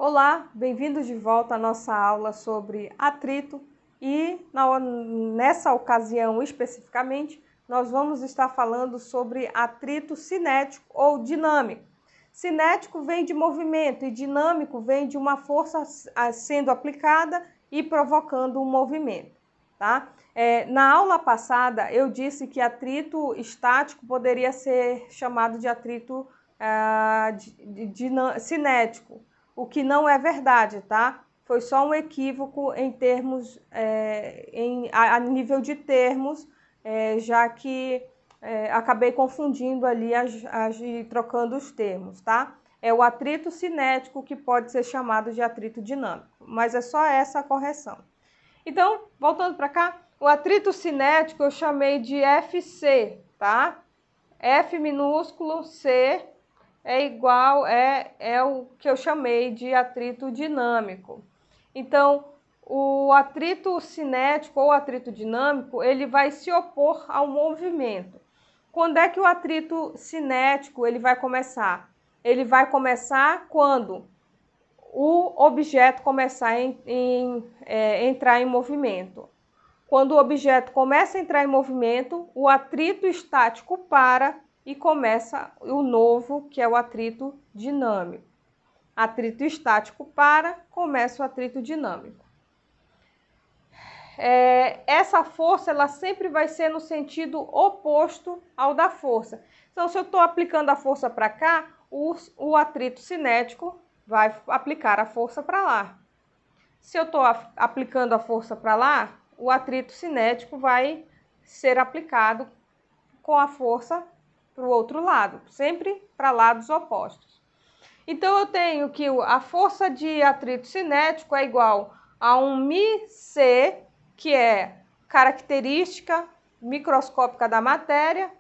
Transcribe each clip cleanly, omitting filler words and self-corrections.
Olá, bem-vindos de volta à nossa aula sobre atrito e nessa ocasião especificamente nós vamos estar falando sobre atrito cinético ou dinâmico. Cinético vem de movimento e dinâmico vem de uma força sendo aplicada e provocando um movimento, tá? Na aula passada eu disse que atrito estático poderia ser chamado de atrito cinético, o que não é verdade, tá? Foi só um equívoco em termos, a nível de termos, já que acabei confundindo ali, trocando os termos, tá? É o atrito cinético que pode ser chamado de atrito dinâmico, mas é só essa a correção. Então, voltando para cá, o atrito cinético eu chamei de FC, tá? F minúsculo, C é igual, é o que eu chamei de atrito dinâmico. Então, o atrito cinético ou atrito dinâmico, ele vai se opor ao movimento. Quando é que o atrito cinético ele vai começar? Ele vai começar quando o objeto começar a entrar em movimento. Quando o objeto começa a entrar em movimento, o atrito estático para e começa o novo, que é o atrito dinâmico. Atrito estático para, começa o atrito dinâmico. Essa força ela sempre vai ser no sentido oposto ao da força. Então, se eu estou aplicando a força para cá, o atrito cinético vai aplicar a força para lá. Se eu estou aplicando a força para lá, o atrito cinético vai ser aplicado com a força para o outro lado, sempre para lados opostos. Então, eu tenho que a força de atrito cinético é igual a um μc, que é característica microscópica da matéria,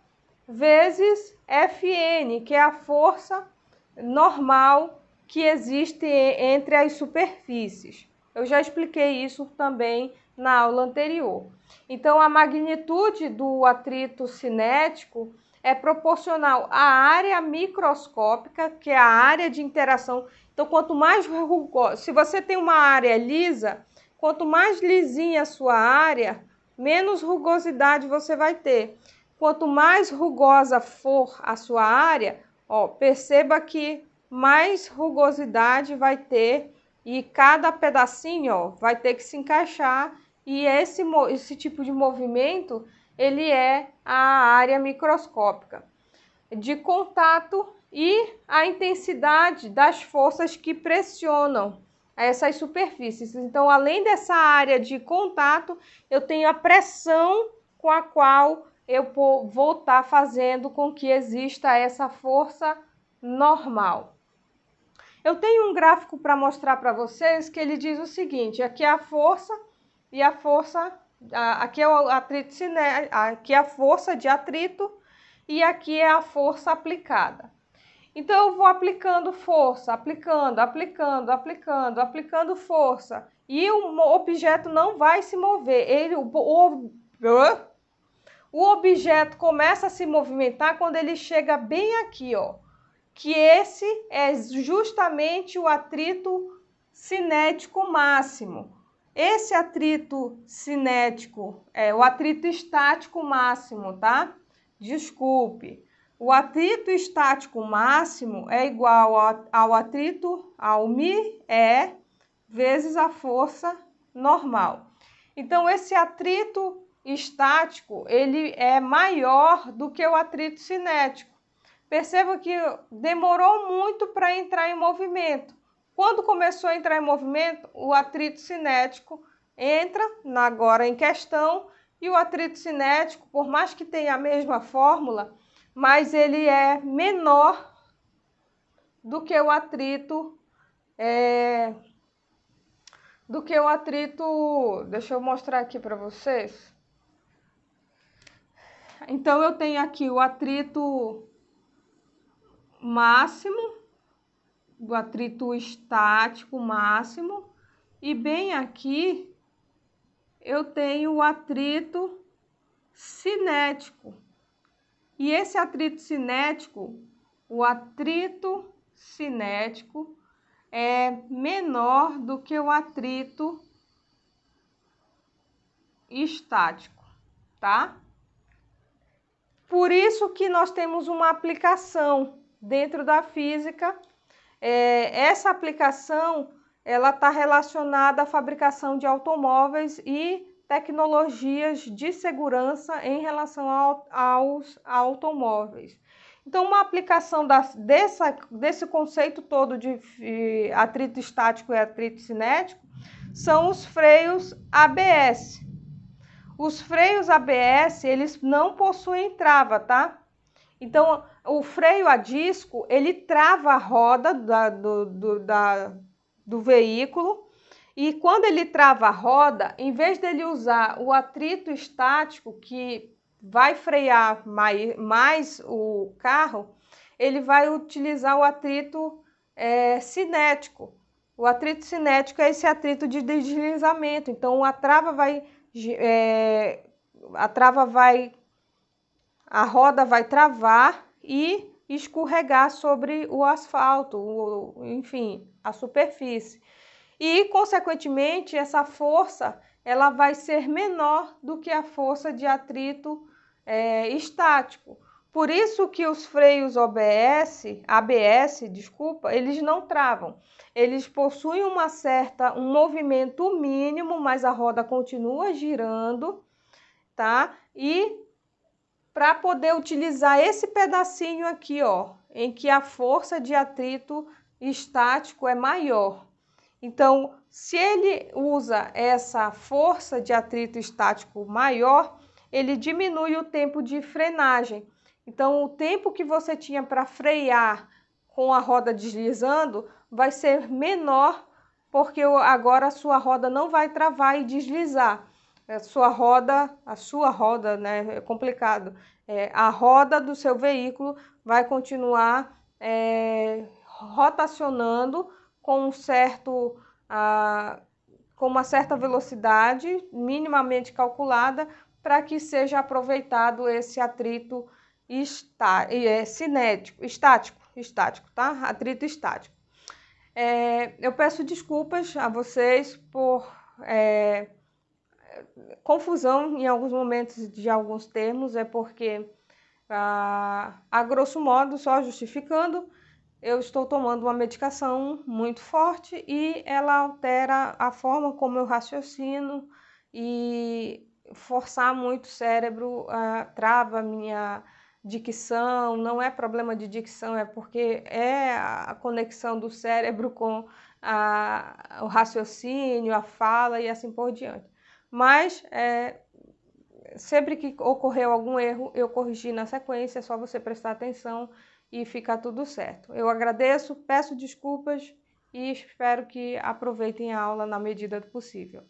vezes Fn, que é a força normal que existe entre as superfícies. Eu já expliquei isso também na aula anterior. Então, a magnitude do atrito cinético é proporcional à área microscópica, que é a área de interação. Então, quanto mais rugosa, se você tem uma área lisa, quanto mais lisinha a sua área, menos rugosidade você vai ter. Quanto mais rugosa for a sua área, perceba que mais rugosidade vai ter e cada pedacinho vai ter que se encaixar, e esse tipo de movimento ele é a área microscópica de contato e a intensidade das forças que pressionam essas superfícies. Então, além dessa área de contato, eu tenho a pressão com a qual eu vou estar fazendo com que exista essa força normal. Eu tenho um gráfico para mostrar para vocês que ele diz o seguinte: aqui é a força e a força, aqui é o atrito cinético, aqui é a força de atrito e aqui é a força aplicada. Então, eu vou aplicando força, aplicando força, e o objeto não vai se mover. O objeto começa a se movimentar quando ele chega bem aqui, que esse é justamente o atrito cinético máximo. Esse atrito cinético é o atrito estático máximo, tá? Desculpe. O atrito estático máximo é igual ao atrito, ao μe, vezes a força normal. Então, esse atrito estático, ele é maior do que o atrito cinético. Perceba que demorou muito para entrar em movimento. Quando começou a entrar em movimento, o atrito cinético entra agora em questão, e o atrito cinético, por mais que tenha a mesma fórmula, mas ele é menor do que o atrito, deixa eu mostrar aqui para vocês. Então, eu tenho aqui o atrito máximo, do atrito estático máximo, e bem aqui eu tenho o atrito cinético. E esse atrito cinético, o atrito cinético é menor do que o atrito estático, tá? Por isso que nós temos uma aplicação dentro da física. Essa aplicação ela está relacionada à fabricação de automóveis e tecnologias de segurança em relação aos automóveis. Então, uma aplicação desse conceito todo de atrito estático e atrito cinético são os freios ABS. Os freios ABS, eles não possuem trava, tá? Então, o freio a disco, ele trava a roda do veículo, e quando ele trava a roda, em vez dele usar o atrito estático, que vai frear mais o carro, ele vai utilizar o atrito cinético. O atrito cinético é esse atrito de deslizamento. Então, a roda vai travar e escorregar sobre o asfalto, enfim, a superfície. E, consequentemente, essa força ela vai ser menor do que a força de atrito estático. Por isso que os freios ABS, eles não travam. Eles possuem um movimento mínimo, mas a roda continua girando, tá? E para poder utilizar esse pedacinho aqui, ó, em que a força de atrito estático é maior. Então, se ele usa essa força de atrito estático maior, ele diminui o tempo de frenagem. Então, o tempo que você tinha para frear com a roda deslizando vai ser menor, porque agora a sua roda não vai travar e deslizar. A sua roda, né, é complicado. A roda do seu veículo vai continuar rotacionando com uma certa velocidade minimamente calculada para que seja aproveitado esse atrito estático, tá? Atrito estático. Eu peço desculpas a vocês por confusão em alguns momentos de alguns termos, porque a grosso modo, só justificando, eu estou tomando uma medicação muito forte e ela altera a forma como eu raciocino, e forçar muito o cérebro trava a minha dicção. Não é problema de dicção, é porque é a conexão do cérebro com o raciocínio, a fala e assim por diante. Mas sempre que ocorreu algum erro, eu corrigi na sequência, é só você prestar atenção e ficar tudo certo. Eu agradeço, peço desculpas e espero que aproveitem a aula na medida do possível.